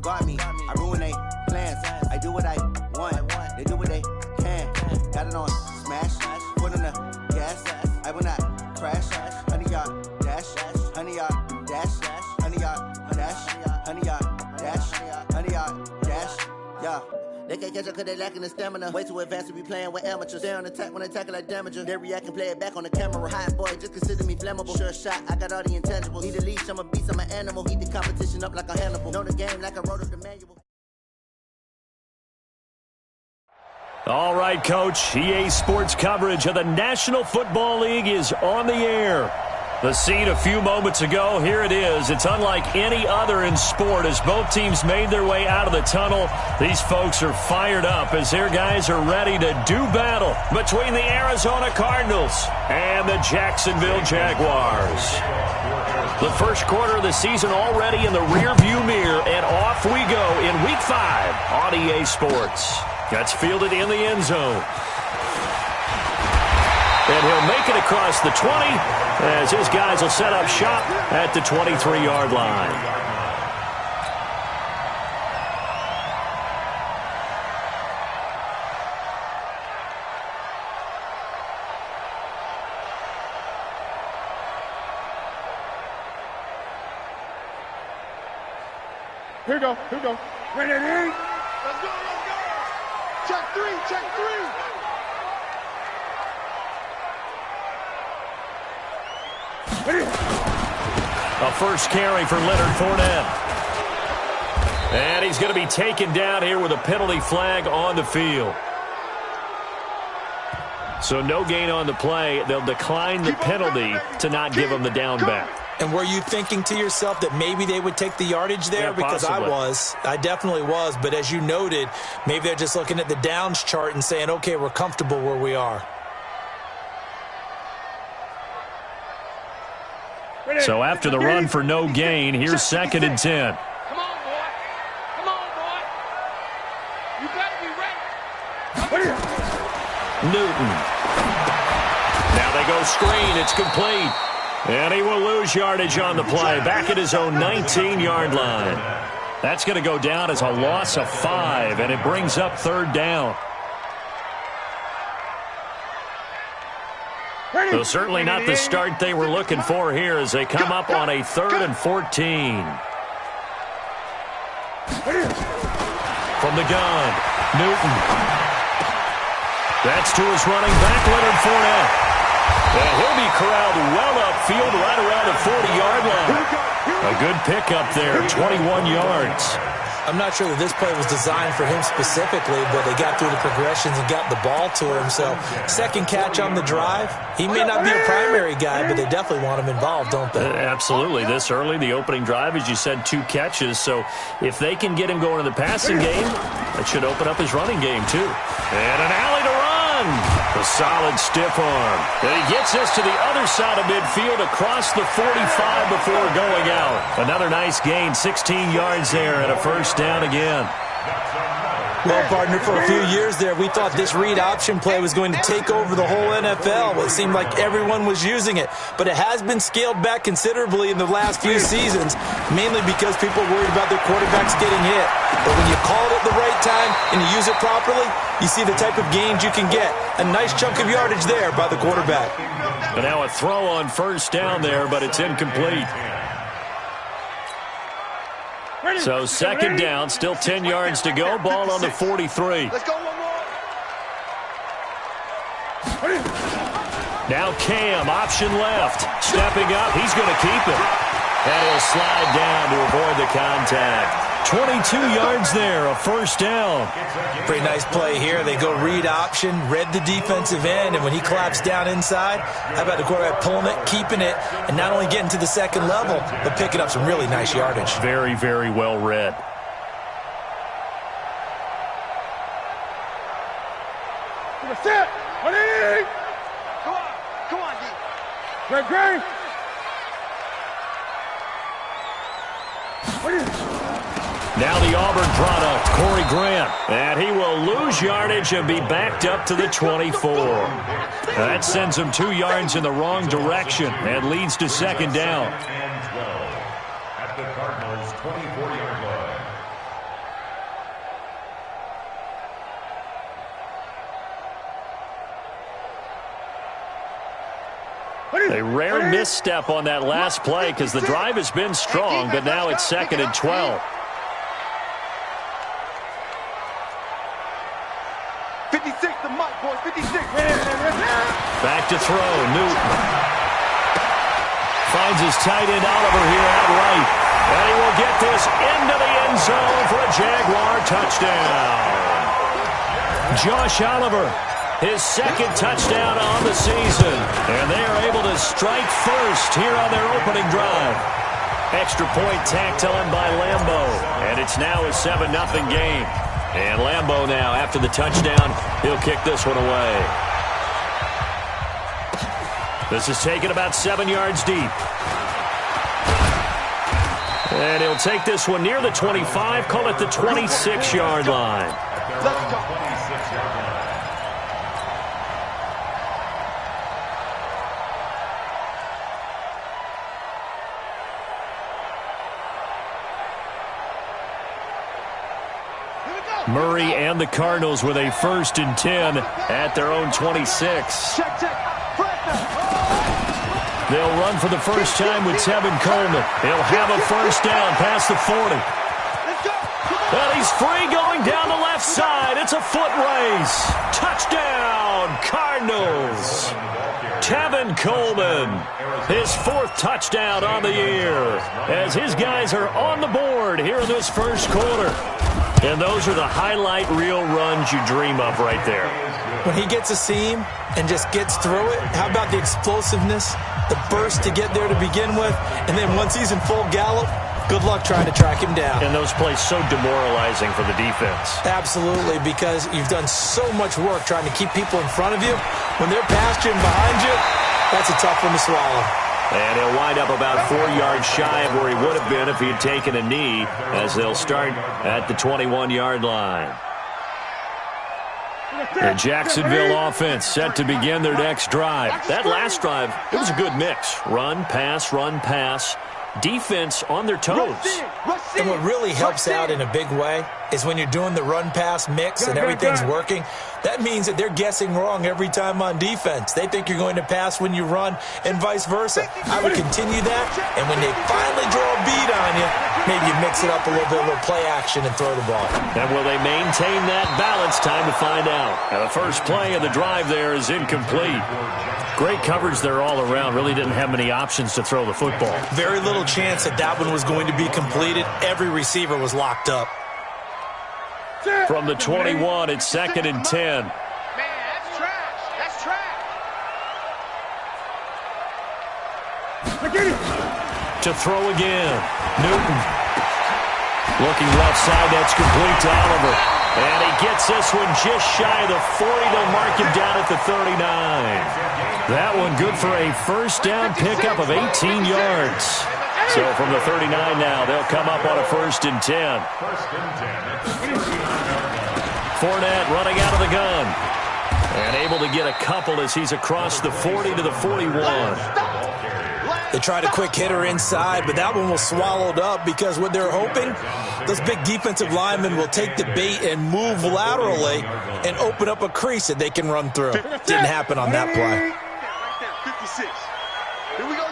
guard me. I ruin they plans. I do what I want. They do what they can. Got it on smash. Put on the gas. I will not crash. 100-yard dash. 100-yard dash. 100-yard dash. 100-yard dash. 100-yard dash. Yeah. They can't catch up cause they lacking the stamina. Way too advanced to be playing with amateurs. Stay on attack when they tackle like damager. They react and play it back on the camera. Hot boy, just consider me flammable. Sure shot, I got all the intangibles. Need a leash, I'm a beast, I'm an animal. Heat the competition up like a Hannibal. Know the game like I wrote up the manual. All right, Coach. EA Sports coverage of the National Football League is on the air. The scene a few moments ago, here it is. It's unlike any other in sport as both teams made their way out of the tunnel. These folks are fired up as their guys are ready to do battle between the Arizona Cardinals and the Jacksonville Jaguars. The first quarter of the season already in the rearview mirror, and off we go in Week 5 on EA Sports. That's fielded in the end zone. And he'll make it across the 20 as his guys will set up shop at the 23-yard line. Here we go. Ready, let's go. Check three. A first carry for Leonard Fournette. And he's going to be taken down here with a penalty flag on the field. So no gain on the play. They'll decline the penalty to not give him the down back. And were you thinking to yourself that maybe they would take the yardage there? Yeah, because possibly. I definitely was. But as you noted, maybe they're just looking at the downs chart and saying, okay, we're comfortable where we are. So after the run for no gain, here's 2nd and 10. Come on, boy. You better be ready. Newton. Now they go screen. It's complete. And he will lose yardage on the play. Back at his own 19-yard line. That's going to go down as a loss of 5, and it brings up 3rd down. So certainly not the start they were looking for here as they come up on a 3rd and 14. From the gun, Newton. That's to his running back, Leonard Fournette. And he'll be corralled well upfield right around the 40-yard line. A good pickup there, 21 yards. I'm not sure that this play was designed for him specifically, but they got through the progressions and got the ball to him. So, second catch on the drive. He may not be a primary guy, but they definitely want him involved, don't they? Absolutely. This early, the opening drive, as you said, 2 catches. So, if they can get him going in the passing game, that should open up his running game, too. And an alley to run. A solid stiff arm. And he gets this to the other side of midfield across the 45 before going out. Another nice gain, 16 yards there and a first down again. Well, partner, for a few years there, we thought this read option play was going to take over the whole NFL. It seemed like everyone was using it. But it has been scaled back considerably in the last few seasons, mainly because people are worried about their quarterbacks getting hit. But when you call it at the right time and you use it properly, you see the type of gains you can get. A nice chunk of yardage there by the quarterback. But now a throw on first down there, but it's incomplete. So 2nd down, still 10 yards to go. Ball on the 43. Let's go one more. Now Cam, option left. Stepping up, he's going to keep it. And he'll slide down to avoid the contact. 22 yards there, a first down. Pretty nice play here. They go read option, read the defensive end, and when he collapsed down inside, how about the quarterback pulling it, keeping it, and not only getting to the second level, but picking up some really nice yardage. Very, very well read. Set. Come on, D. Great. Now the Auburn product, Corey Grant. And he will lose yardage and be backed up to the 24. That sends him 2 yards in the wrong direction and leads to 2nd down. At the Cardinals' 24-yard line. A rare misstep on that last play because the drive has been strong, but now it's 2nd and 12. 56, the mic, boys, 56. Back to throw, Newton. Finds his tight end Oliver here out right. And he will get this into the end zone for a Jaguar touchdown. Josh Oliver, his 2nd touchdown on the season. And they are able to strike first here on their opening drive. Extra point tacked on by Lambo. And it's now a 7-0 game. And Lambo now, after the touchdown, he'll kick this one away. This is taken about 7 yards deep. And he'll take this one near the 25, call it the 26-yard line. Let's go. Murray and the Cardinals with a 1st and 10 at their own 26. Check. They'll run for the first time with Tevin Coleman. He'll have a first down past the 40. And he's free going down the left side. It's a foot race. Touchdown, Cardinals. Tevin Coleman, his 4th touchdown on the year, as his guys are on the board here in this first quarter. And those are the highlight reel runs you dream of right there. When he gets a seam and just gets through it, how about the explosiveness, the burst to get there to begin with, and then once he's in full gallop, good luck trying to track him down. And those plays so demoralizing for the defense. Absolutely, because you've done so much work trying to keep people in front of you. When they're past you and behind you, that's a tough one to swallow. And he'll wind up about 4 yards shy of where he would have been if he had taken a knee, as they'll start at the 21-yard line. The Jacksonville offense set to begin their next drive. That last drive, it was a good mix. Run, pass, defense on their toes. And what really helps out in a big way is when you're doing the run-pass mix and everything's working, that means that they're guessing wrong every time on defense. They think you're going to pass when you run and vice versa. I would continue that, and when they finally draw a beat on you, maybe you mix it up a little bit, a little play action, and throw the ball. And will they maintain that balance? Time to find out. Now, the first play of the drive there is incomplete. Great coverage there all around. Really didn't have many options to throw the football. Very little chance that that one was going to be completed. Every receiver was locked up. From the 21, it's 2nd and 10. Man, that's trash. That's trash. To throw again. Newton. Looking left side, that's complete to Oliver. And he gets this one just shy of the 40. They'll mark him down at the 39. That one good for a first down pickup of 18 yards. So from the 39 now, they'll come up on a 1st and 10. Fournette running out of the gun. And able to get a couple as he's across the 40 to the 41. They tried a quick hitter inside, but that one was swallowed up because what they're hoping, those big defensive linemen will take the bait and move laterally and open up a crease that they can run through. Didn't happen on that play. 56. Here we go,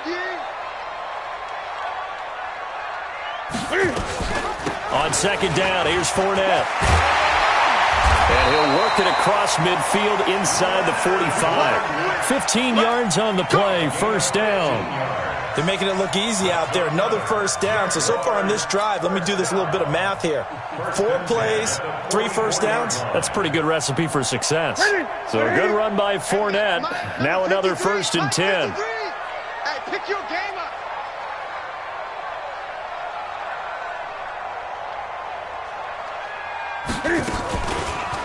On 2nd down, here's Fournette. And he'll work it across midfield inside the 45. 15 yards on the play, first down. They're making it look easy out there. Another first down. So far on this drive, let me do this little bit of math here. 4 plays, 3 first downs. That's a pretty good recipe for success. So a good run by Fournette. Now another 1st and 10. Hey, pick your game up.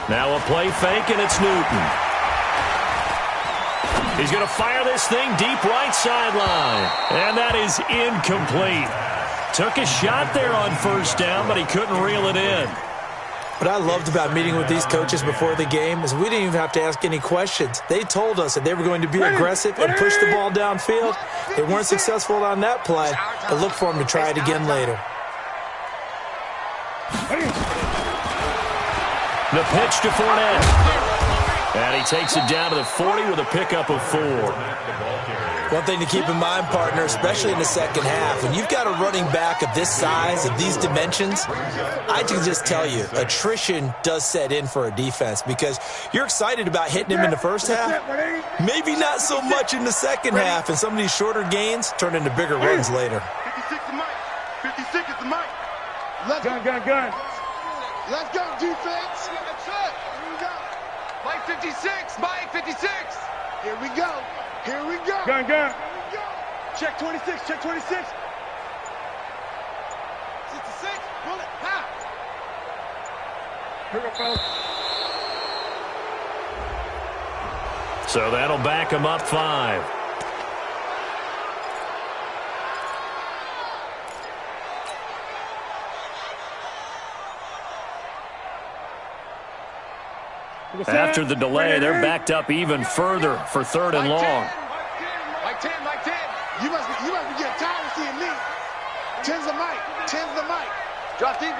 Now a play fake, and it's Newton. He's going to fire this thing deep right sideline. And that is incomplete. Took a shot there on first down, but he couldn't reel it in. What I loved about meeting with these coaches before the game is we didn't even have to ask any questions. They told us that they were going to be aggressive and push the ball downfield. They weren't successful on that play, but look for them to try it again later. The pitch to Fournette. And he takes it down to the 40 with a pickup of 4. One thing to keep in mind, partner, especially in the second half, when you've got a running back of this size, of these dimensions, I can just tell you, attrition does set in for a defense because you're excited about hitting him in the first half, maybe not so much in the second half, and some of these shorter gains turn into bigger runs later. 56 is Mike. 56 is the Mike. Let's gun. Let's go, defense. That's it. Here we go. Mike 56. Mike 56. Here we go. Here we go. Gun. Check 26. Check 26. 66. Pull it. Ha. Here we go, fellas. So that'll back him up 5. After the delay, they're backed up even further for 3rd and long. Mike 10. You must be getting tired of seeing me. 10's the Mike. 10's the Mike. Drop deep.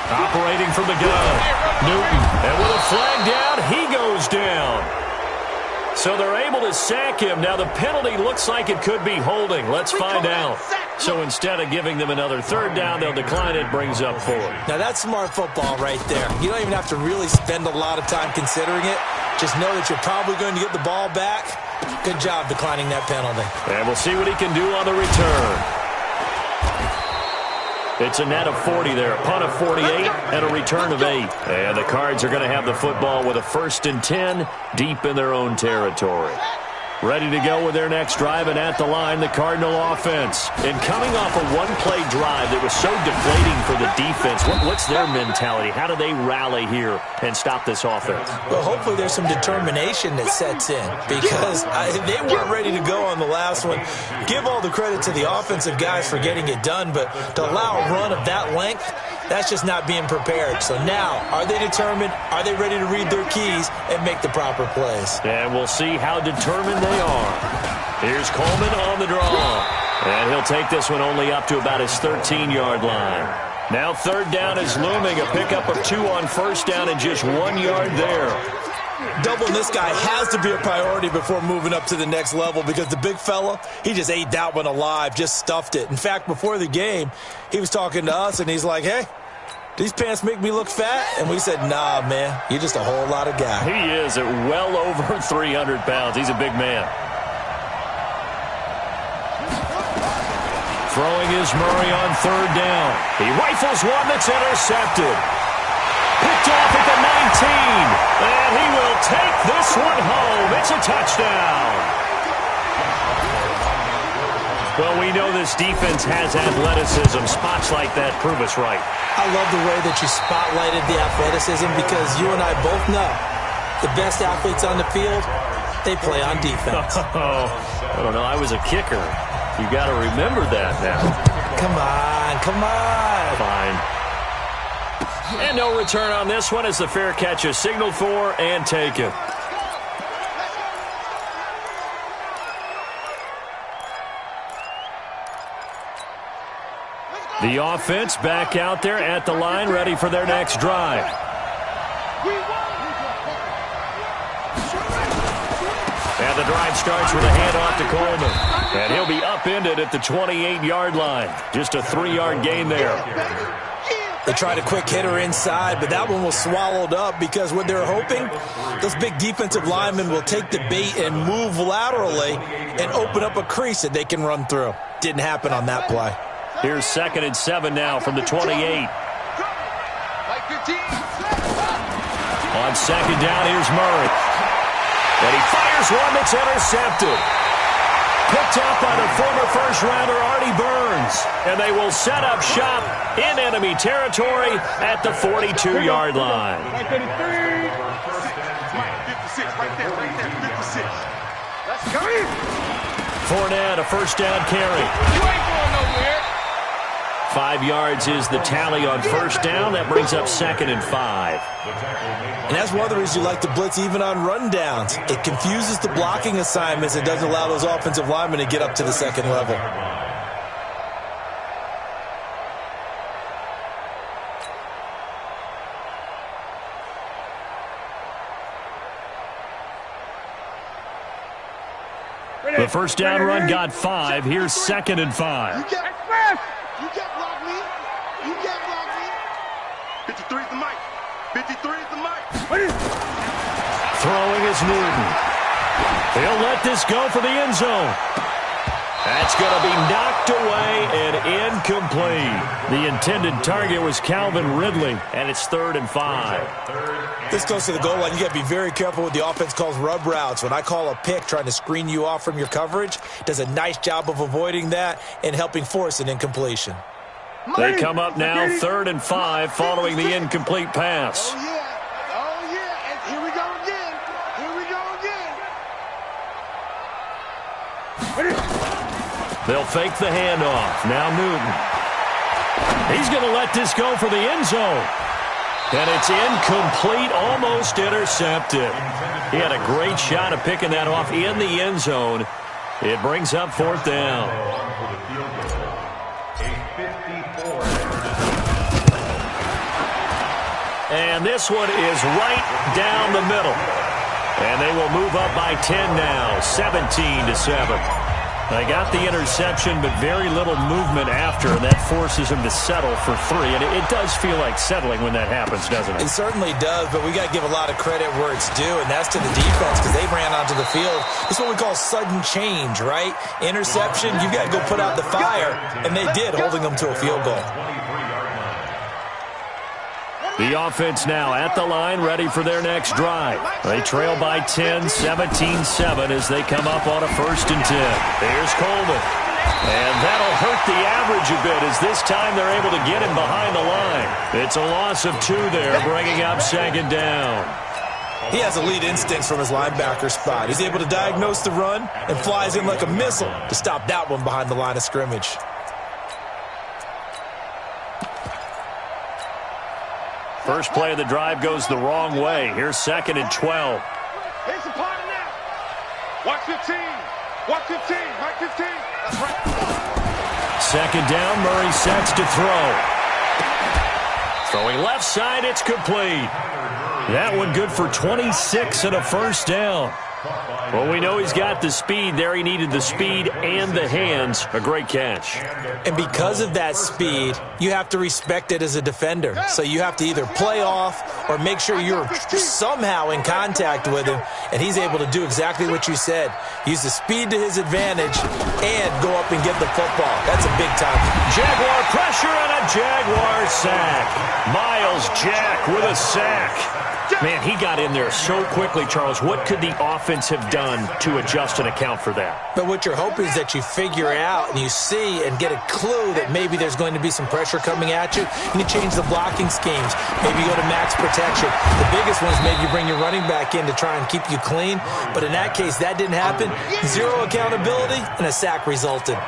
Operating from the gun, Newton. And with a flag down, he goes down. So they're able to sack him. Now the penalty looks like it could be holding. Let's find out. So instead of giving them another 3rd down, they'll decline it, brings up 4. Now that's smart football right there. You don't even have to really spend a lot of time considering it. Just know that you're probably going to get the ball back. Good job declining that penalty. And we'll see what he can do on the return. It's a net of 40 there, a punt of 48, and a return of 8. And the Cards are going to have the football with a 1st and 10 deep in their own territory. Ready to go with their next drive, and at the line, the Cardinal offense. And coming off a one-play drive that was so deflating for the defense, what's their mentality? How do they rally here and stop this offense? Well, hopefully there's some determination that sets in because they weren't ready to go on the last one. Give all the credit to the offensive guys for getting it done, but to allow a run of that length, that's just not being prepared. So now, are they determined? Are they ready to read their keys and make the proper plays? And we'll see how determined they are. Here's Coleman on the draw. And he'll take this one only up to about his 13-yard line. Now 3rd down is looming. A pickup of 2 on 1st down and just 1 yard there. Doubling this guy has to be a priority before moving up to the next level because the big fella, he just ate that one alive, just stuffed it. In fact, before the game, he was talking to us, and he's like, hey, these pants make me look fat? And we said, nah, man, you're just a whole lot of guy. He is at well over 300 pounds. He's a big man. Throwing is Murray on 3rd down. He rifles one that's intercepted. Picked off at the 19. And he will take this one home. It's a touchdown. Well, we know this defense has athleticism. Spots like that prove us right. I love the way that you spotlighted the athleticism because you and I both know the best athletes on the field, they play on defense. Oh, I don't know. I was a kicker. You got to remember that now. Come on. Fine. And no return on this one as the fair catch is signaled for and taken. The offense back out there at the line, ready for their next drive. And the drive starts with a handoff to Coleman. And he'll be upended at the 28-yard line. Just a 3-yard gain there. They tried a quick hitter inside, but that one was swallowed up because what they're hoping, those big defensive linemen will take the bait and move laterally and open up a crease that they can run through. Didn't happen on that play. Here's 2nd and 7 now from the 28. On 2nd down, here's Murray. And he fires one that's intercepted. Picked up by the former first-rounder Artie Burns. And they will set up shop in enemy territory at the 42-yard line. 56, right there, 56. Let's go. Fournette, a first down carry. You ain't going nowhere. 5 yards is the tally on 1st down. That brings up 2nd and 5. And that's one of the reasons you like to blitz even on rundowns. It confuses the blocking assignments. It doesn't allow those offensive linemen to get up to the 2nd level. The first down run got 5. Here's 2nd and 5. You can't block me. You can't block me. 53 is the mic. 53 is the mic. Throwing is Newton. He'll let this go for the end zone. That's going to be knocked away and incomplete. The intended target was Calvin Ridley, and it's 3rd and 5. This goes to the goal line. You got to be very careful what the offense calls rub routes. When I call a pick trying to screen you off from your coverage, does a nice job of avoiding that and helping force an incompletion. They come up now 3rd and 5 following the incomplete pass. Oh, yeah. Oh, yeah. And here we go again. Here we go again. They'll fake the handoff. Now Newton. He's going to let this go for the end zone. And it's incomplete, almost intercepted. He had a great shot at picking that off in the end zone. It brings up 4th down. And this one is right down the middle. And they will move up by 10 now, 17-7. They got the interception, but very little movement after, and that forces them to settle for 3. And it does feel like settling when that happens, doesn't it? It certainly does, but we got to give a lot of credit where it's due, and that's to the defense because they ran onto the field. It's what we call sudden change, right? Interception, you got to go put out the fire, and they did, holding them to a field goal. The offense now at the line, ready for their next drive. They trail by 10, 17-7 as they come up on a 1st and 10. Here's Coleman. And that'll hurt the average a bit as this time they're able to get him behind the line. It's a loss of 2 there, bringing up 2nd down. He has elite instincts from his linebacker spot. He's able to diagnose the run and flies in like a missile to stop that one behind the line of scrimmage. First play of the drive goes the wrong way. Here's 2nd and 12. Here's the party now. Watch 15. Watch 15. Watch 15. That's right. 2nd down, Murray sets to throw. Throwing left side, it's complete. That one good for 26 and a 1st down. Well, we know he's got the speed there. He needed the speed and the hands. A great catch. And because of that speed, you have to respect it as a defender. So you have to either play off or make sure you're somehow in contact with him. And he's able to do exactly what you said. Use the speed to his advantage and go up and get the football. That's a big time. Jaguar pressure and a Jaguar sack. Miles Jack with a sack. Man, he got in there so quickly, Charles. What could the offense have done to adjust and account for that? But what you're hoping is that you figure out and you see and get a clue that maybe there's going to be some pressure coming at you. And you change the blocking schemes. Maybe you go to max protection. The biggest one is maybe you bring your running back in to try and keep you clean. But in that case, that didn't happen. 0 accountability, and a sack resulted.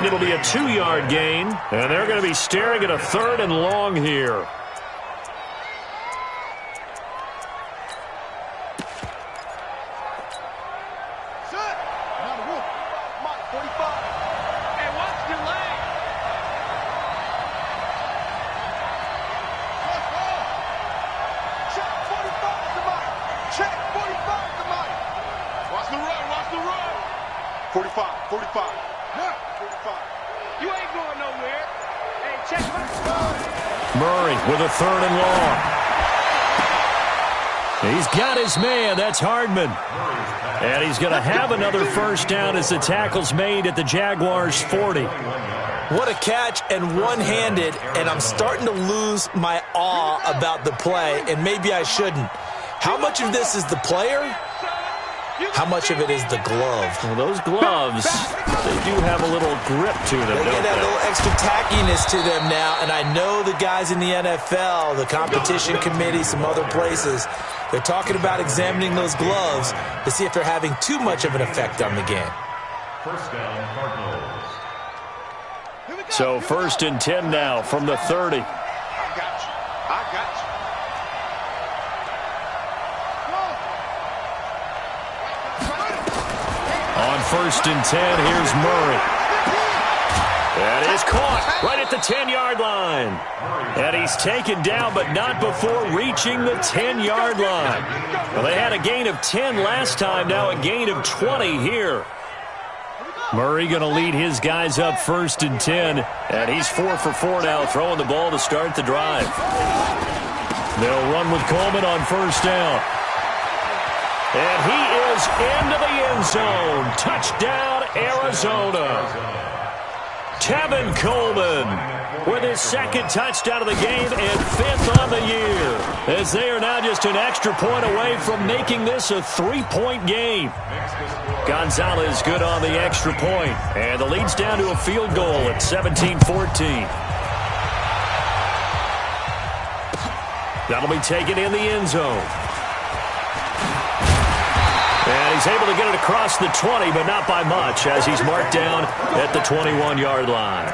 It'll be a 2-yard gain, and they're going to be staring at a 3rd and long here. Murray with a 3rd and long. He's got his man. That's Hardman. And he's going to have another 1st down as the tackle's made at the Jaguars' 40. What a catch and one-handed, and I'm starting to lose my awe about the play, and maybe I shouldn't. How much of this is the player? How much of it is the glove? Well, those gloves, they do have a little grip to them, They don't get that they? little extra tackiness to them now, and I know the guys in the NFL, the competition committee, some other places, they're talking about examining those gloves to see if they're having too much of an effect on the game. First down, Cardinals. So 1st and 10 now from the 30. I got you. I got you. On 1st and 10, here's Murray. That is caught right at the 10-yard line. And he's taken down, but not before reaching the 10-yard line. Well, they had a gain of 10 last time, now a gain of 20 here. Murray going to lead his guys up 1st and 10. And he's 4 for 4 now, throwing the ball to start the drive. They'll run with Coleman on 1st down. And he is into the end zone. Touchdown, Arizona. Tevin Coleman with his 2nd touchdown of the game and 5th on the year, as they are now just an extra point away from making this a 3-point game. Gonzalez good on the extra point, and the lead's down to a field goal at 17-14. That'll be taken in the end zone. And he's able to get it across the 20, but not by much, as he's marked down at the 21-yard line.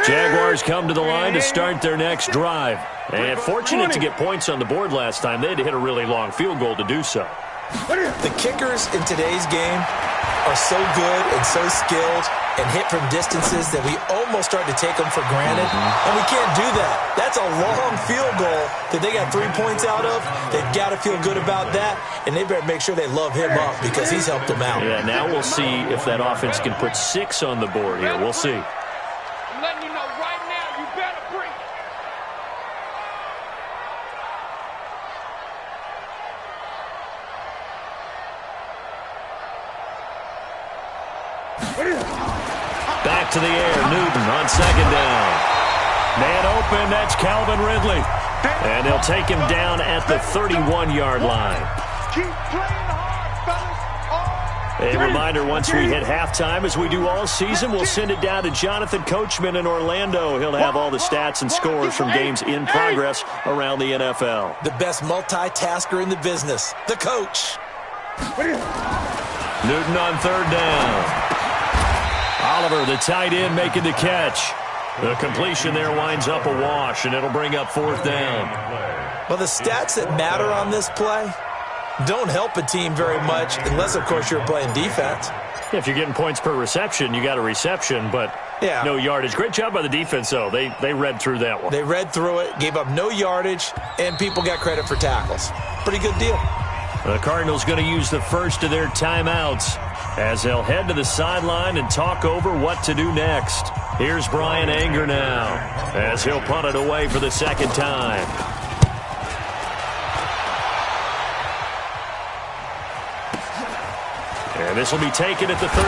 Jaguars come to the line to start their next drive. And fortunate to get points on the board last time. They had to hit a really long field goal to do so. The kickers in today's game are so good and so skilled and hit from distances that we almost start to take them for granted. And we can't do that. That's a long field goal that they got 3 points out of. They've got to feel good about that, and they better make sure they love him up because he's helped them out. Yeah, now we'll see if that offense can put 6 on the board here. We'll see. I'm letting you know right now, you better bring it. Back to the air, Newton on 2nd down. Man open, that's Calvin Ridley. And they'll take him down at the 31-yard line. Keep playing hard, fellas. A reminder, once we hit halftime, as we do all season, we'll send it down to Jonathan Coachman in Orlando. He'll have all the stats and scores from games in progress around the NFL. The best multitasker in the business, the coach. Newton on 3rd down. Oliver, the tight end, making the catch. The completion there winds up a wash, and it'll bring up 4th down. Well, the stats that matter on this play don't help a team very much unless, of course, you're playing defense. If you're getting points per reception, you got a reception, but no yardage. Great job by the defense, though. They read through that one. They read through it, gave up no yardage, and people got credit for tackles. Pretty good deal. The Cardinals going to use the first of their timeouts as they'll head to the sideline and talk over what to do next. Here's Brian Anger now as he'll punt it away for the 2nd time. And this will be taken at the 13.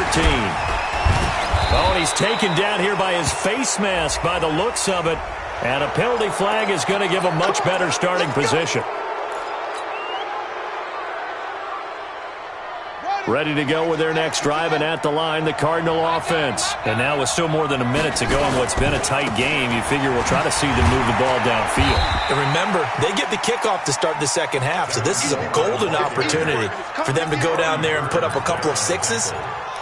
Oh, and he's taken down here by his face mask by the looks of it. And a penalty flag is going to give a much better starting position. Ready to go with their next drive, and at the line, the Cardinal offense. And now with still more than a minute to go in what's been a tight game, you figure we'll try to see them move the ball downfield. And remember, they get the kickoff to start the 2nd half, so this is a golden opportunity for them to go down there and put up a couple of 6s.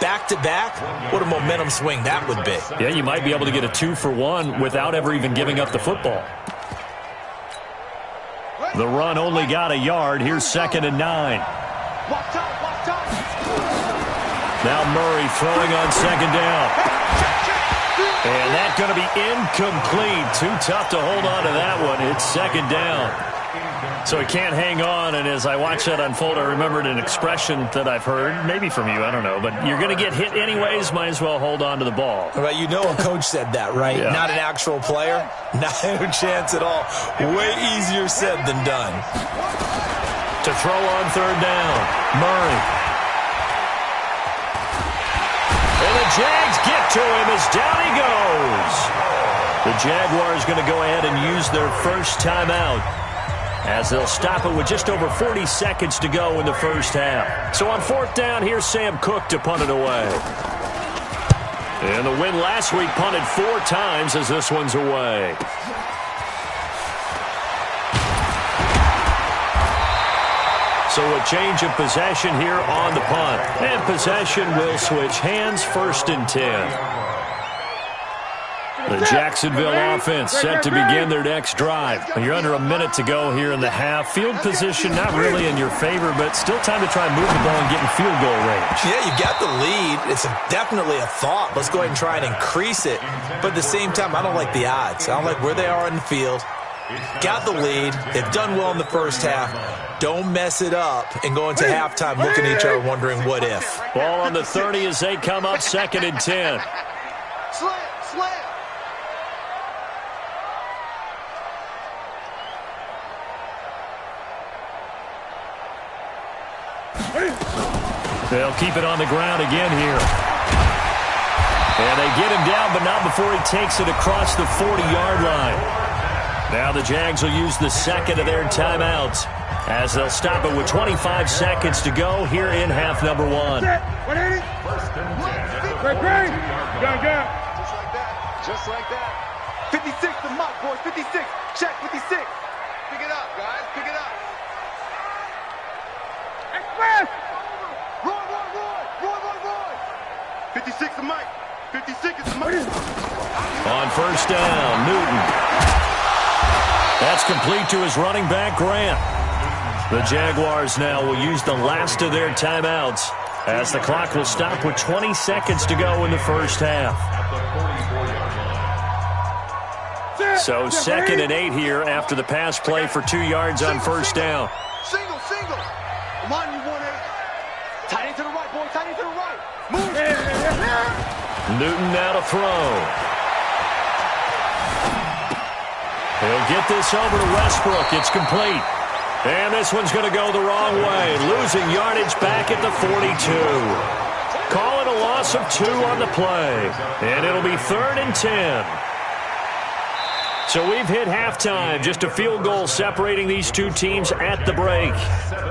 Back-to-back, what a momentum swing that would be. Yeah, you might be able to get a 2-for-1 without ever even giving up the football. The run only got a yard. Here's 2nd and 9. Now Murray throwing on 2nd down. And that's going to be incomplete. Too tough to hold on to that one. It's 2nd down. So he can't hang on, and as I watch that unfold, I remembered an expression that I've heard, maybe from you, I don't know, but you're going to get hit anyways, might as well hold on to the ball. Well, you know a coach said that, right? Yeah. Not an actual player. No chance at all. Way easier said than done. To throw on 3rd down, Murray. And the Jags get to him as down he goes. The Jaguars going to go ahead and use their first timeout as they'll stop it with just over 40 seconds to go in the first half. So on 4th down, here's Sam Cook to punt it away. And the win last week punted 4 times as this one's away. So a change of possession here on the punt. And possession will switch hands, 1st and 10. The Jacksonville offense set to begin their next drive. You're under a minute to go here in the half. Field position not really in your favor, but still time to try and move the ball and get in field goal range. Yeah, you got the lead. It's definitely a thought. Let's go ahead and try and increase it. But at the same time, I don't like the odds. I don't like where they are in the field. got the lead. They've done well in the first half. Don't mess it up and go into halftime looking at each other wondering what if. Ball on the 30 as they come up 2nd and 10. Slam. They'll keep it on the ground again here. And they get him down, but not before he takes it across the 40-yard line. Now the Jags will use the second of their timeouts as they'll stop it with 25 seconds to go here in half number 1. Just like that. 56 the mark, boys. 56. Check 56. Pick it up, guys. Pick it up. Express. Roy. 56 the mic. 56 is the mic. On first down, Newton. That's complete to his running back, Grant. The Jaguars now will use the last of their timeouts as the clock will stop with 20 seconds to go in the first half. So 2nd and 8 here after the pass play for 2 yards on first down. Single. Come on, you 1-8. Tight end to the right, boy. Tight end to the right. Move. Newton now to throw. He'll get this over to Westbrook. It's complete. And this one's going to go the wrong way. Losing yardage back at the 42. Call it a loss of 2 on the play. And it'll be 3rd and 10. So we've hit halftime. Just a field goal separating these two teams at the break.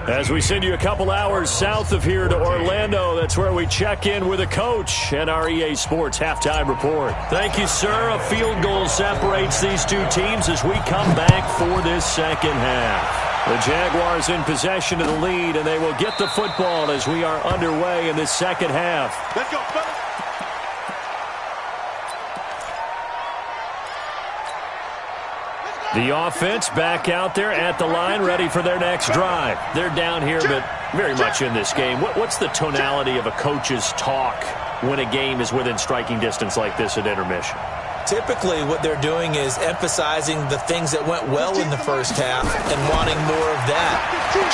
As we send you a couple hours south of here to Orlando, that's where we check in with a coach and our EA Sports halftime report. Thank you, sir. A field goal separates these two teams as we come back for this second half. The Jaguars in possession of the lead, and they will get the football as we are underway in this second half. Let's go, fellas. The offense back out there at the line, ready for their next drive. They're down here, but very much in this game. What's the tonality of a coach's talk when a game is within striking distance like this at intermission? Typically, what they're doing is emphasizing the things that went well in the first half and wanting more of that.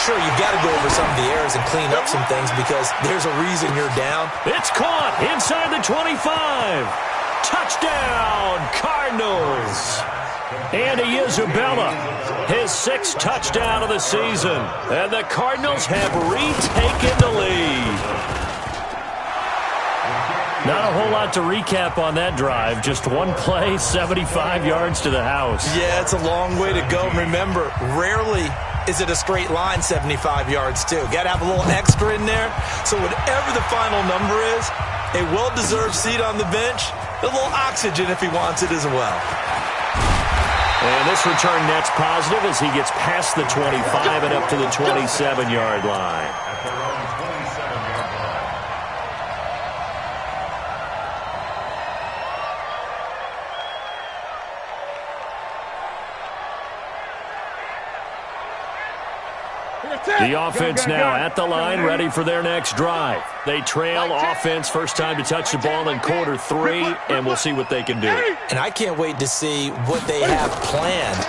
Sure, you've got to go over some of the errors and clean up some things because there's a reason you're down. It's caught inside the 25. Touchdown, Cardinals. Andy Isabella, his 6th touchdown of the season. And the Cardinals have retaken the lead. Not a whole lot to recap on that drive. Just one play, 75 yards to the house. Yeah, it's a long way to go. Remember, rarely is it a straight line 75 yards, too. Got to have a little extra in there. So whatever the final number is, a well-deserved seat on the bench, a little oxygen if he wants it as well. And this return net's positive as he gets past the 25 and up to the 27-yard line. The offense now at the line, ready for their next drive. They trail offense, first time to touch the ball in quarter 3, and we'll see what they can do. And I can't wait to see what they have planned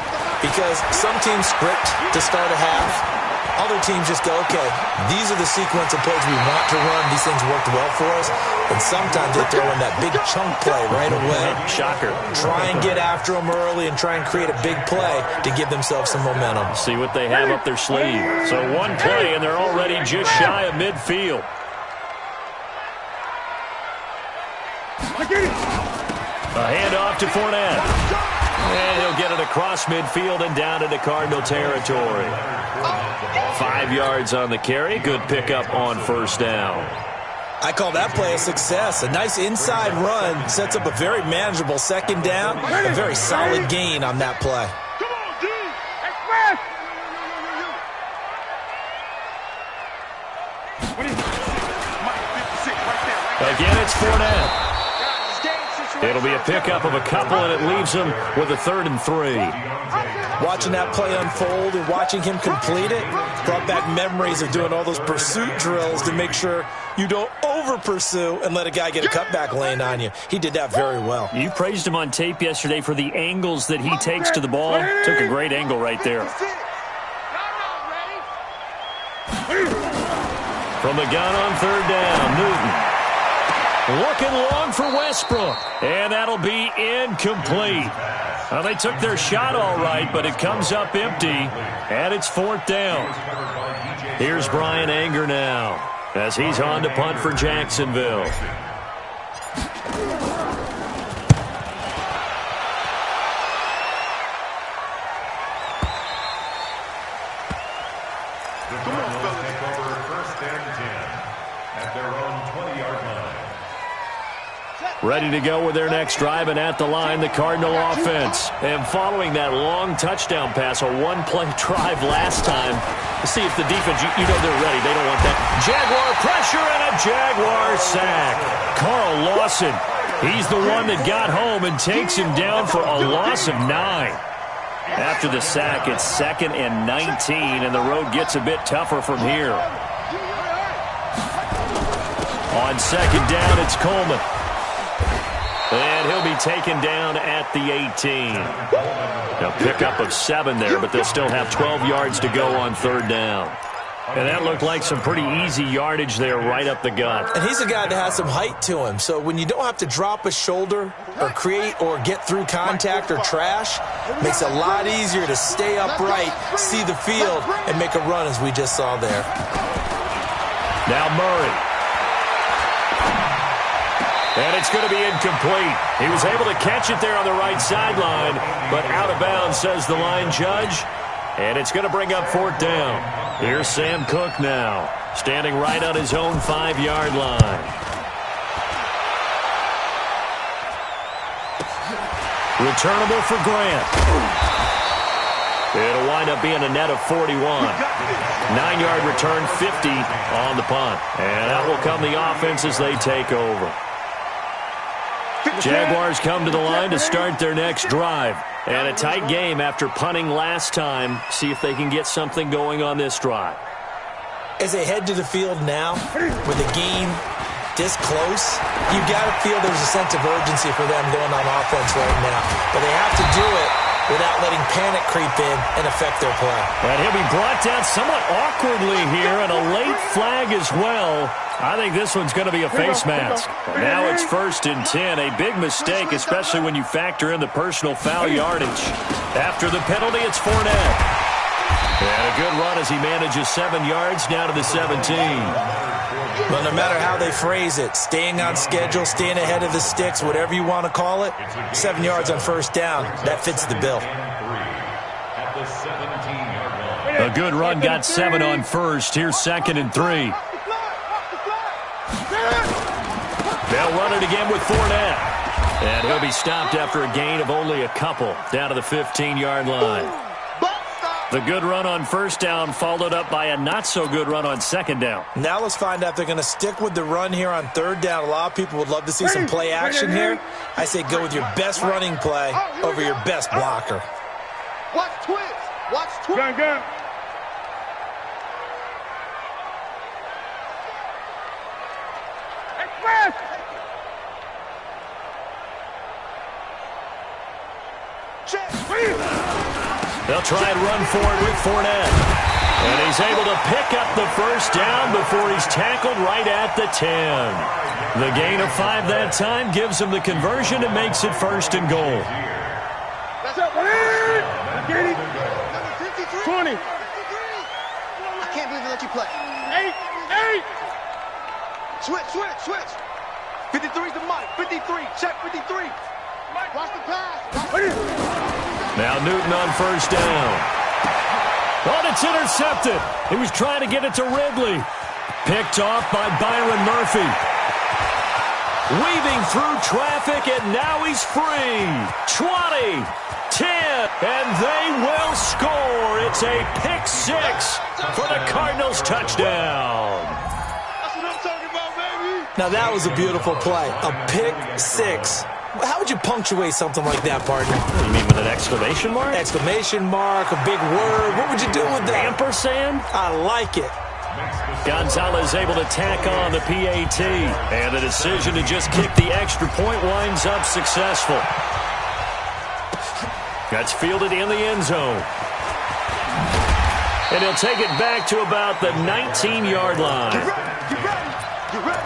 because some teams script to start a half. Other teams just go, okay, these are the sequence of plays we want to run. These things worked well for us. And sometimes they throw in that big chunk play right away. Shocker. Try and get after them early and try and create a big play to give themselves some momentum. See what they have up their sleeve. So one play, and they're already just shy of midfield. A handoff to Fournette. And he'll get it across midfield and down into Cardinal territory. 5 yards on the carry. Good pickup on first down. I call that play a success. A nice inside run sets up a very manageable second down. A very solid gain on that play. Come on, D! Express! Again, it's Fournette. It'll be a pickup of a couple, and it leaves him with a 3rd and 3. Watching that play unfold and watching him complete it brought back memories of doing all those pursuit drills to make sure you don't over-pursue and let a guy get a cutback lane on you. He did that very well. You praised him on tape yesterday for the angles that he takes to the ball. Took a great angle right there. From the gun on third down, Newton. Looking long for Westbrook. And that'll be incomplete. Well, they took their shot all right, but it comes up empty, and it's fourth down. Here's Brian Anger now as he's on to punt for Jacksonville. Ready to go with their next drive, and at the line, the Cardinal offense. And following that long touchdown pass, a one-play drive last time, let's see if the defense, you know they're ready. They don't want that. Jaguar pressure and a Jaguar sack. Carl Lawson, he's the one that got home and takes him down for a loss of 9. After the sack, it's 2nd and 19, and the road gets a bit tougher from here. On second down, it's Coleman. And he'll be taken down at the 18. Now pickup of 7 there, but they'll still have 12 yards to go on third down. And that looked like some pretty easy yardage there right up the gut. And he's a guy that has some height to him. So when you don't have to drop a shoulder or create or get through contact or trash, it makes it a lot easier to stay upright, see the field, and make a run as we just saw there. Now Murray. And it's going to be incomplete. He was able to catch it there on the right sideline, but out of bounds, says the line judge. And it's going to bring up fourth down. Here's Sam Cook now, standing right on his own 5-yard line. Returnable for Grant. It'll wind up being a net of 41. 9-yard return, 50 on the punt. And out will come the offense as they take over. Jaguars come to the line to start their next drive. And a tight game after punting last time. See if they can get something going on this drive. As they head to the field now, with the game this close, you've got to feel there's a sense of urgency for them going on offense right now. But they have to do it without letting panic creep in and affect their play. And he'll be brought down somewhat awkwardly here, and a late flag as well. I think this one's going to be a face mask. Now it's 1st and 10. A big mistake, especially when you factor in the personal foul yardage. After the penalty, it's Fournette. And a good run as he manages 7 yards down to the 17. Well, no matter how they phrase it, staying on schedule, staying ahead of the sticks, whatever you want to call it, 7 yards on first down, that fits the bill. A good run got 7 on first. Here's 2nd and 3. They'll run it again with Fournette. And he'll be stopped after a gain of only a couple down to the 15-yard line. The good run on first down followed up by a not-so-good run on second down. Now let's find out if they're going to stick with the run here on third down. A lot of people would love to see some play action here. I say go with your best running play over your best blocker. Watch twitch. Watch twitch. Gun. Express. They'll try and run forward with Fournette. And he's able to pick up the first down before he's tackled right at the 10. The gain of 5 that time gives him the conversion and makes it 1st and goal. That's up. 20. I can't believe they let you play. 8. Switch. 53's the mic. 53. Check 53. Watch the pass. Now Newton on first down. Oh, it's intercepted. He was trying to get it to Ridley. Picked off by Byron Murphy. Weaving through traffic, and now he's free. 20, 10, and they will score. It's a pick 6 for the Cardinals touchdown. That's what I'm talking about, baby. Now that was a beautiful play. A pick 6 How would you punctuate something like that, partner? You mean with an exclamation mark? Exclamation mark, a big word. What would you do with that? Ampersand? I like it. Gonzalez able to tack on the PAT. And the decision to just kick the extra point winds up successful. That's fielded in the end zone. And he'll take it back to about the 19-yard line. Get ready. Get ready.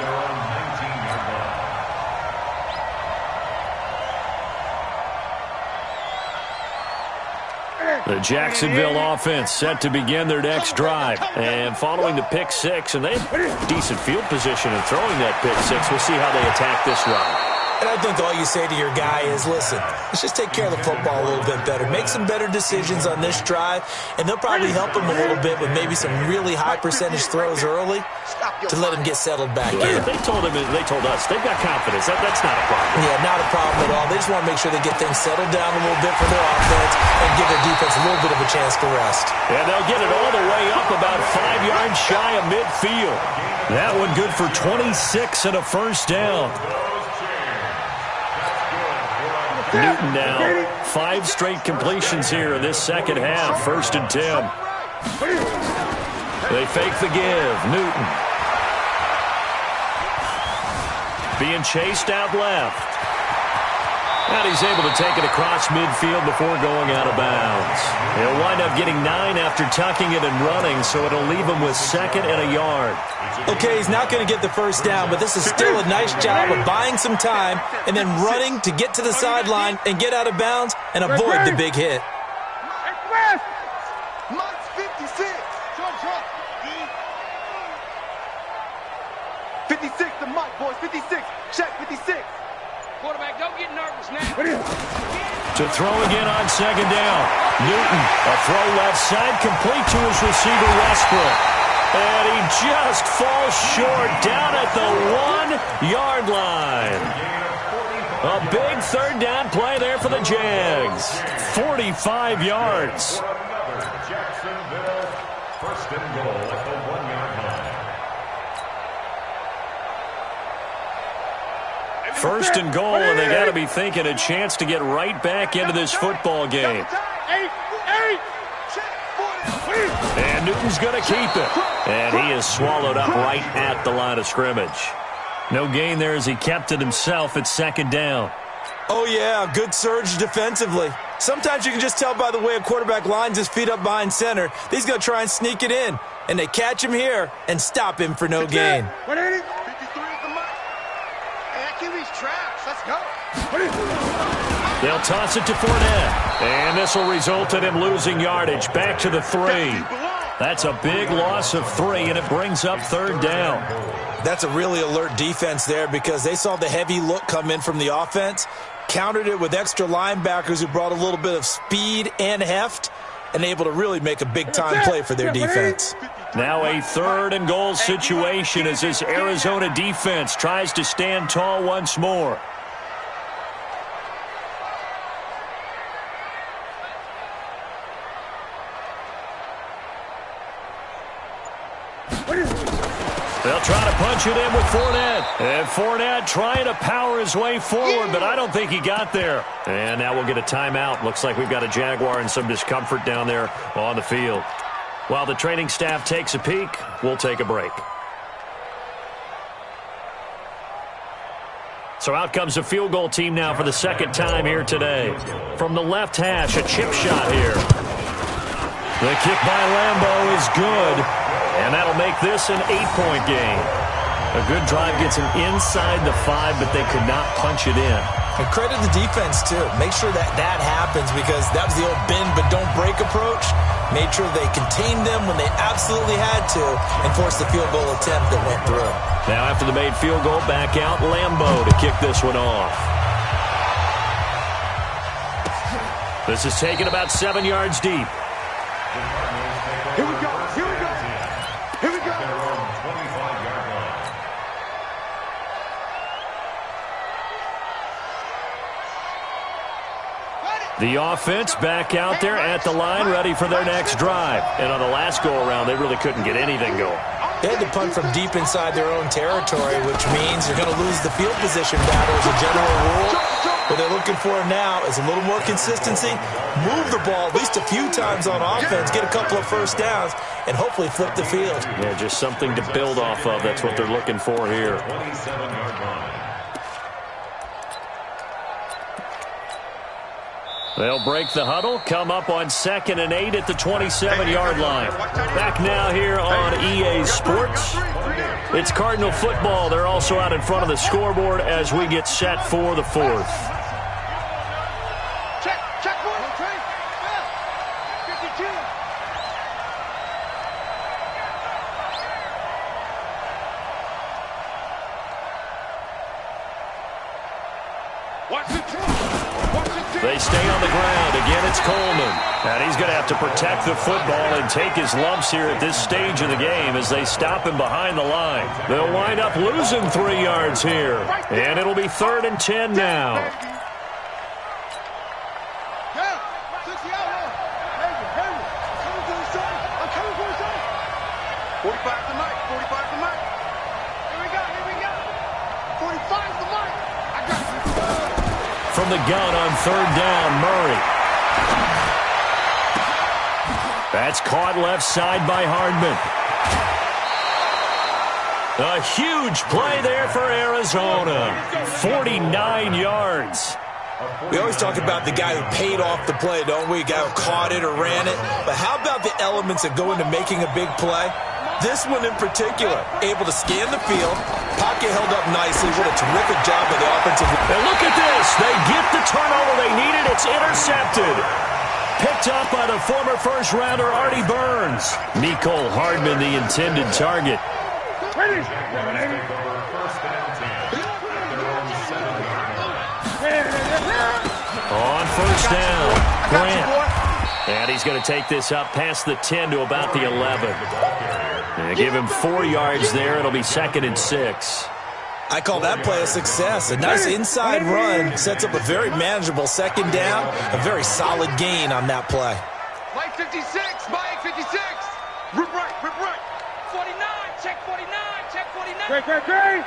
The Jacksonville offense set to begin their next drive. And following the pick six, and they have decent field position in throwing that pick six. We'll see how they attack this run. And I think all you say to your guy is, listen, let's just take care of the football a little bit better. Make some better decisions on this drive, and they'll probably help him a little bit with maybe some really high percentage throws early to let him get settled back in. They told us, they've got confidence. That's not a problem. Yeah, not a problem at all. They just want to make sure they get things settled down a little bit for their offense and give their defense a little bit of a chance to rest. And they'll get it all the way up about 5 yards shy of midfield. That one good for 26 and a first down. Newton now, 5 straight completions here in this second half. 1st and 10. They fake the give. Newton. Being chased out left. And he's able to take it across midfield before going out of bounds. He'll wind up getting 9 after tucking it and running, so it'll leave him with 2nd and a yard. Okay, he's not going to get the first down, but this is still a nice job of buying some time and then running to get to the sideline and get out of bounds and avoid the big hit. Mike's 56. 56 to Mike, boys. 56. Check 56. Quarterback, don't get nervous now. To throw again on 2nd down. Newton, a throw left side, complete to his receiver, Westbrook. And he just falls short down at the 1-yard line. A big 3rd down play there for the Jags. 45 yards. Jacksonville, 1st and goal at the 1-yard line. 1st and goal, and they got to be thinking a chance to get right back into this football game. And Newton's going to keep it. And he is swallowed up right at the line of scrimmage. No gain there as he kept it himself at 2nd down. Oh, yeah, good surge defensively. Sometimes you can just tell by the way a quarterback lines his feet up behind center. He's going to try and sneak it in. And they catch him here and stop him for no gain. 53 is the mark. Hey, that QB's trash. Let's go. They'll toss it to Fournette. And this will result in him losing yardage. Back to the 3. That's a big loss of 3, and it brings up 3rd down. That's a really alert defense there because they saw the heavy look come in from the offense, countered it with extra linebackers who brought a little bit of speed and heft, and able to really make a big-time play for their defense. Now a 3rd and goal situation as this Arizona defense tries to stand tall once more. They'll try to punch it in with Fournette. And Fournette trying to power his way forward, but I don't think he got there. And now we'll get a timeout. Looks like we've got a Jaguar and some discomfort down there on the field. While the training staff takes a peek, we'll take a break. So out comes the field goal team now for the 2nd time here today. From the left hash, a chip shot here. The kick by Lambeau is good. And that'll make this an 8-point game. A good drive gets them inside the 5, but they could not punch it in. And credit the defense, too. Make sure that happens because that was the old bend but don't break approach. Made sure they contained them when they absolutely had to and forced the field goal attempt that went through. Now after the made field goal, back out Lambeau to kick this one off. This is taken about 7 yards deep. Here we go. Here we go. Here we go. The offense back out there at the line, ready for their next drive. And on the last go-around, they really couldn't get anything going. They had to punt from deep inside their own territory, which means you're going to lose the field position battle as a general rule. What they're looking for now is a little more consistency, move the ball at least a few times on offense, get a couple of first downs, and hopefully flip the field. Yeah, just something to build off of. That's what they're looking for here. 27-yard line. They'll break the huddle, come up on 2nd and 8 at the 27-yard line. Back now here on EA Sports. It's Cardinal football. They're also out in front of the scoreboard as we get set for the 4th. Check, 52. They stay on the ground. Again, it's Coleman. And he's going to have to protect the football and take his lumps here at this stage of the game as they stop him behind the line. They'll wind up losing 3 yards here. And it'll be 3rd and 10 now. 45 the mic. 45 the mic. Here we go. 45 the mic. I got you. From the gun on 3rd down, Murray. That's caught left side by Hardman. A huge play there for Arizona. 49 yards. We always talk about the guy who paid off the play, don't we? A guy who caught it or ran it. But how about the elements that go into making a big play? This one in particular, able to scan the field, pocket held up nicely. What a terrific job by the offensive line. And look at this. They get the turnover they needed. It's intercepted. Picked up by the former first-rounder Artie Burns. Nicole Hardman, the intended target. On 1st down, Grant. And he's going to take this up past the 10 to about the 11. And give him 4 yards there. It'll be 2nd and 6. I call that play a success. A nice inside run sets up a very manageable 2nd down. A very solid gain on that play. Mike 56, Mike 56. Rip right. 49, check 49, check 49. Great.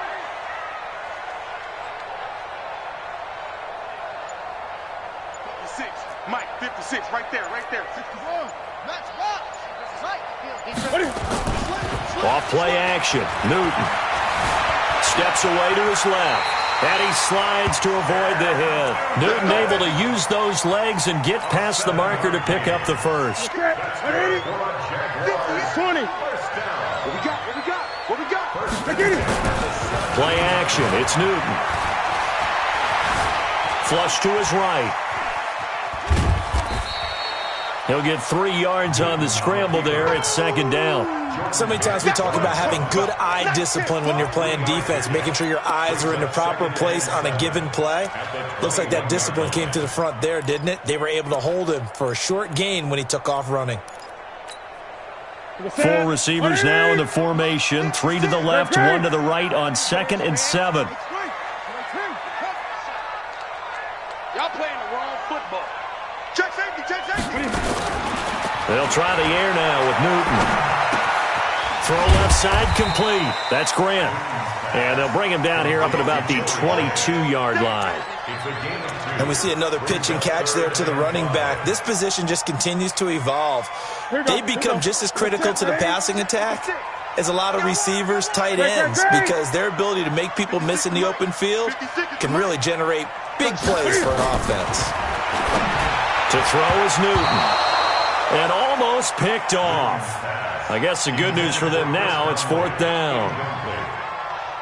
56, Mike 56, right there. 61, Max box. Off play action. Newton steps away to his left. And he slides to avoid the hit. Newton able to use those legs and get past the marker to pick up the first. 20. What we got? Play action. It's Newton. Flush to his right. He'll get 3 yards on the scramble there. It's 2nd down. So many times we talk about having good eye discipline when you're playing defense, making sure your eyes are in the proper place on a given play. Looks like that discipline came to the front there, didn't it? They were able to hold him for a short gain when he took off running. 4 receivers now in the formation. 3 to the left, 1 to the right on 2nd and 7. Y'all playing the wrong football. Check safety. They'll try the air now with Newton. Throw left side complete. That's Grant. And they'll bring him down here up at about the 22-yard line. And we see another pitch and catch there to the running back. This position just continues to evolve. They become just as critical to the passing attack as a lot of receivers, tight ends, because their ability to make people miss in the open field can really generate big plays for an offense. To throw is Newton. And almost picked off. I guess the good news for them now, it's 4th down.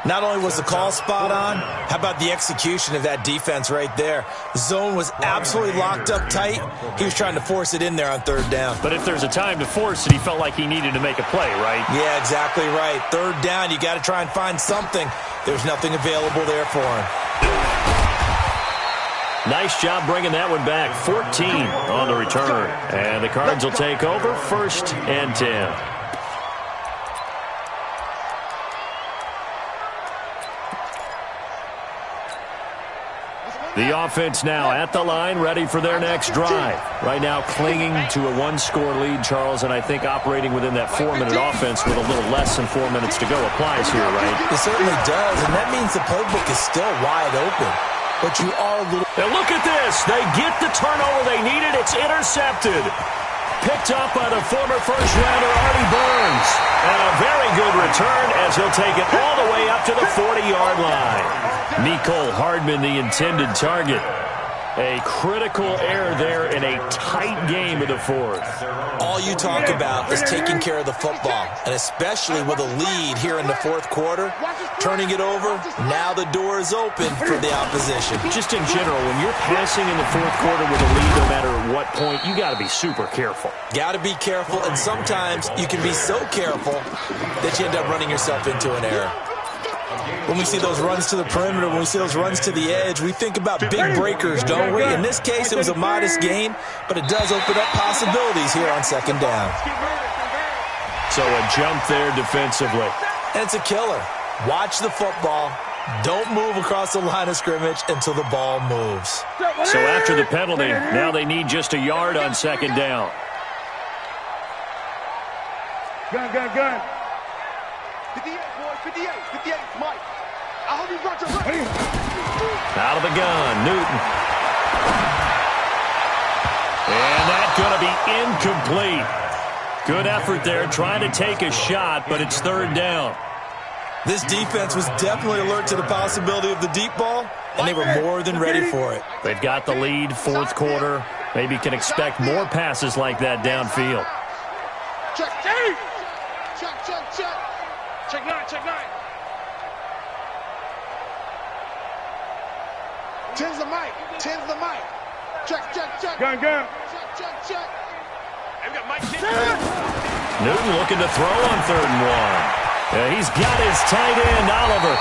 Not only was the call spot on, how about the execution of that defense right there? The zone was absolutely locked up tight. He was trying to force it in there on 3rd down. But if there's a time to force it, he felt like he needed to make a play, right? Yeah, exactly right. 3rd down, you got to try and find something. There's nothing available there for him. Nice job bringing that one back. 14 on the return. And the Cards will take over 1st and 10. The offense now at the line, ready for their next drive. Right now clinging to a one-score lead, Charles, and I think operating within that 4-minute offense with a little less than 4 minutes to go applies here, right? It certainly does, and that means the playbook is still wide open. But you are a little... And look at this. They get the turnover they needed. It's intercepted. Picked up by the former first-rounder, Artie Burns. And a very good return as he'll take it all the way up to the 40-yard line. Mecole Hardman, the intended target. A critical error there in a tight game of the fourth. All you talk about is taking care of the football, and especially with a lead here in the fourth quarter, turning it over, now the door is open for the opposition. Just in general, when you're passing in the fourth quarter with a lead, no matter what point, you got to be super careful. Got to be careful, and sometimes you can be so careful that you end up running yourself into an error. When we see those runs to the perimeter, when we see those runs to the edge, we think about big breakers, don't we? In this case, it was a modest gain, but it does open up possibilities here on second down. So a jump there defensively. And it's a killer. Watch the football. Don't move across the line of scrimmage until the ball moves. So after the penalty, now they need just a yard on second down. Gun. 58, boys, 58, Mike. I hope you brought your record. Out of the gun, Newton. And that's going to be incomplete. Good effort there, trying to take a shot, but it's third down. This defense was definitely alert to the possibility of the deep ball, and they were more than ready for it. They've got the lead, fourth quarter. Maybe can expect more passes like that downfield. Check. Check nine. 10's the mic. Check. Gun. Check. Hey, we got Mike. Newton looking to throw on 3rd and 1. Yeah, he's got his tight end, Oliver.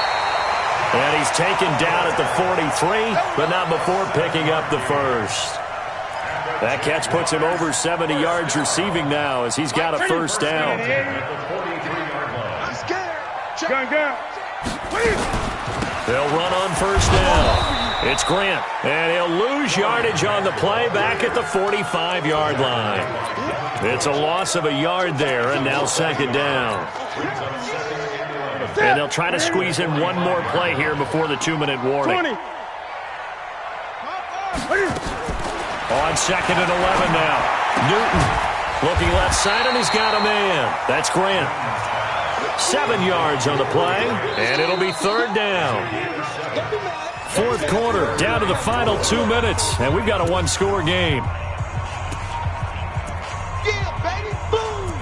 And he's taken down at the 43, but not before picking up the first. That catch puts him over 70 yards receiving now as he's got a first down. Gun. They'll run on first down. It's Grant, and he'll lose yardage on the play back at the 45-yard line. It's a loss of a yard there, and now second down. And they'll try to squeeze in one more play here before the 2-minute warning. 20. On second and 11 now. Newton looking left side, and he's got a man. That's Grant. 7 yards on the play, and it'll be third down. Fourth quarter, down to the final 2 minutes, and we've got a one-score game. Yeah, baby, boom!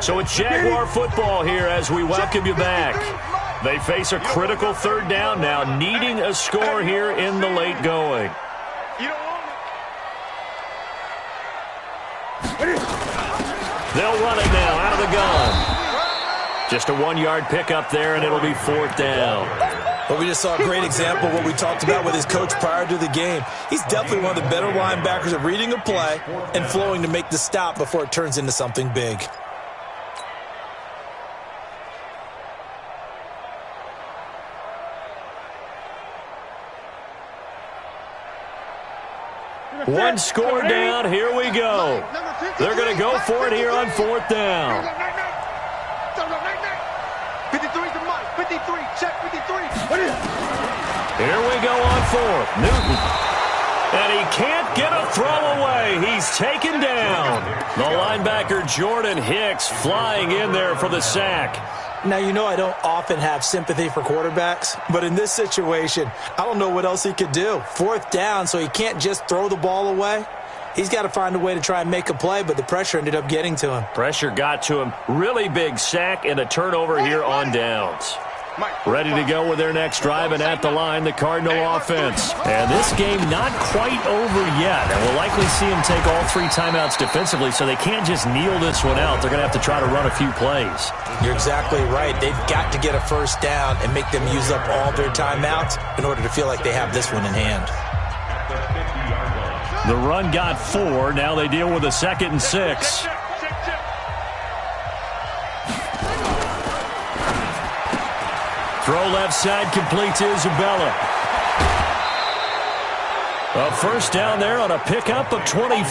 So it's Jaguar football here as we welcome you back. They face a critical third down now, needing a score here in the late going. They'll run it now out of the gun. Just a 1-yard pickup there, and it'll be fourth down. Well, we just saw a great example of what we talked about with his coach prior to the game. He's definitely one of the better linebackers at reading a play and flowing to make the stop before it turns into something big. One score down. Here we go. They're going to go for it here on fourth down. 53's the mic. 53. Check 53. Here we go on fourth. Newton. And he can't get a throw away. He's taken down. The linebacker Jordan Hicks flying in there for the sack. Now, you know I don't often have sympathy for quarterbacks, but in this situation, I don't know what else he could do. Fourth down, so he can't just throw the ball away. He's got to find a way to try and make a play, but the pressure ended up getting to him. Pressure got to him. Really big sack and a turnover here on downs. Ready to go with their next drive, and at the line, the Cardinal offense. And this game not quite over yet, and we'll likely see them take all 3 timeouts defensively, so they can't just kneel this one out. They're going to have to try to run a few plays. You're exactly right. They've got to get a first down and make them use up all their timeouts in order to feel like they have this one in hand. The run got 4. Now they deal with a 2nd and 6. Throw left side, complete to Isabella. A first down there on a pickup of 25.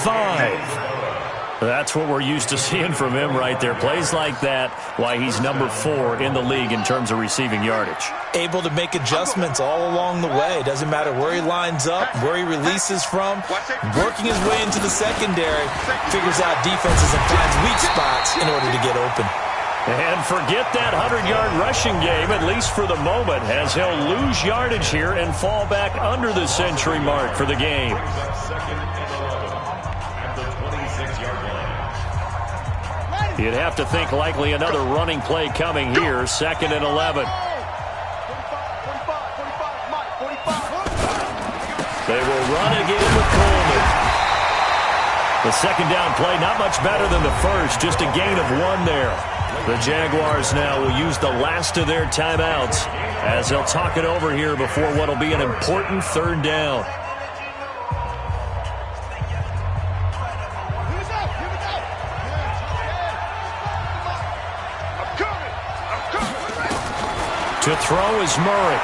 That's what we're used to seeing from him right there. Plays like that, why he's number 4 in the league in terms of receiving yardage. Able to make adjustments all along the way. Doesn't matter where he lines up, where he releases from. Working his way into the secondary, figures out defenses and finds weak spots in order to get open. And forget that 100-yard rushing game, at least for the moment, as he'll lose yardage here and fall back under the century mark for the game. You'd have to think likely another running play coming here, 2nd and 11. They will run again with Coleman. The second down play, not much better than the first, just a gain of 1 there. The Jaguars now will use the last of their timeouts as they'll talk it over here before what will be an important 3rd down. To throw is Murray.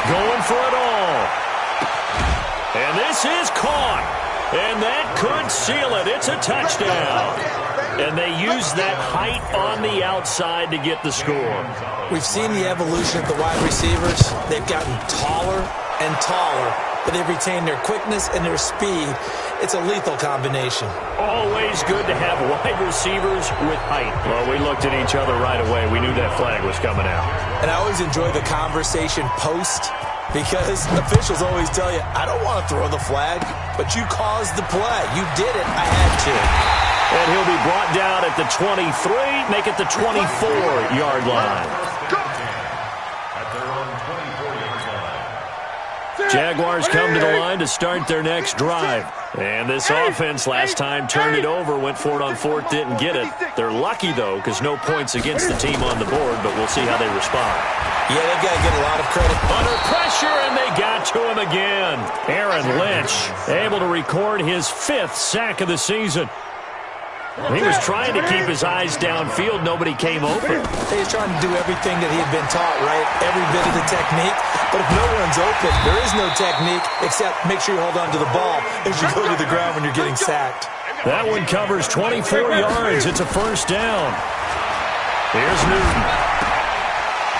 Going for it all. And this is caught. And that could seal it. It's a touchdown. And they use that height on the outside to get the score. We've seen the evolution of the wide receivers. They've gotten taller and taller, but they've retained their quickness and their speed. It's a lethal combination. Always good to have wide receivers with height. Well, we looked at each other right away. We knew that flag was coming out. And I always enjoy the conversation post, because officials always tell you, I don't want to throw the flag, but you caused the play. You did it. I had to. And he'll be brought down at the 23, make it the 24-yard line. Jaguars come to the line to start their next drive. And this offense last time turned it over, went for it on 4th, didn't get it. They're lucky, though, because no points against the team on the board, but we'll see how they respond. Yeah, they've got to get a lot of credit. Under pressure, and they got to him again. Aaron Lynch able to record his 5th sack of the season. He was trying to keep his eyes downfield. Nobody came open. He was trying to do everything that he had been taught, right? Every bit of the technique. But if no one's open, there is no technique except make sure you hold on to the ball as you go to the ground when you're getting sacked. That one covers 24 yards. It's a first down. Here's Newton.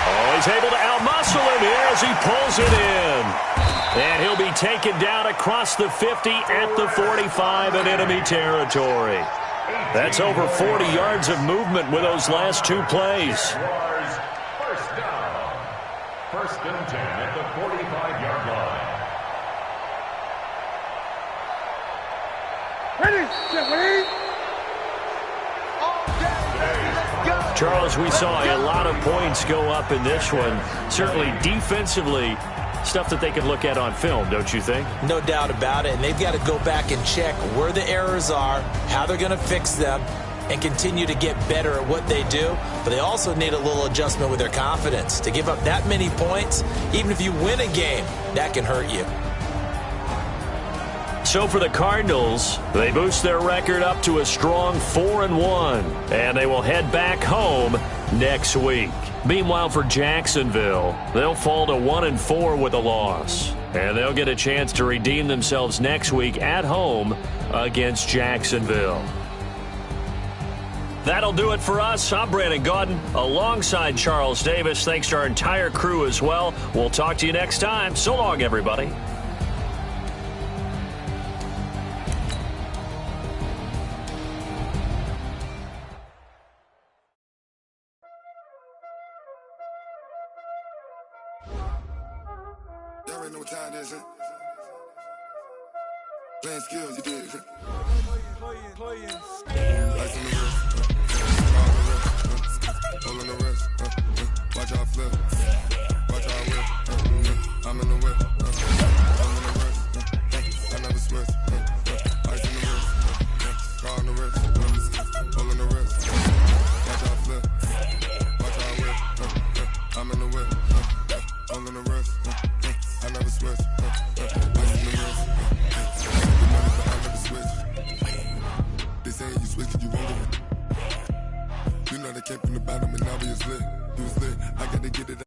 Oh, he's able to outmuscle him here as he pulls it in. And he'll be taken down across the 50 at the 45 in enemy territory. That's over 40 yards of movement with those last 2 plays. First down. 1st and 10 at the 45-yard Ready? Charles, we saw a lot of points go up in this one. Certainly defensively, stuff that they can look at on film, don't you think? No doubt about it. And they've got to go back and check where the errors are, how they're going to fix them, and continue to get better at what they do. But they also need a little adjustment with their confidence. To give up that many points, even if you win a game, that can hurt you. So for the Cardinals, they boost their record up to a strong 4-1, and they will head back home next week. Meanwhile, for Jacksonville, they'll fall to 1-4 with a loss, and they'll get a chance to redeem themselves next week at home against Jacksonville. That'll do it for us. I'm Brandon Gaudin alongside Charles Davis. Thanks to our entire crew as well. We'll talk to you next time. So long, everybody. Y'all already know what time it is, huh? Playing skills, you did. Lights on the wrist, car on the wrist, hole on the wrist, watch out flip, watch out whip, I'm in the whip, I'm in the wrist, I never switch, ice in the wrist, car on the wrist, hole on the wrist, watch out flip, watch out whip, I'm in the whip, hole in the wrist, I never switch, ice in the wrist, the money but I never switch. They saying you switch 'cause you won't get it. You know they came from the bottom and now we is lit. You was lit, I gotta get it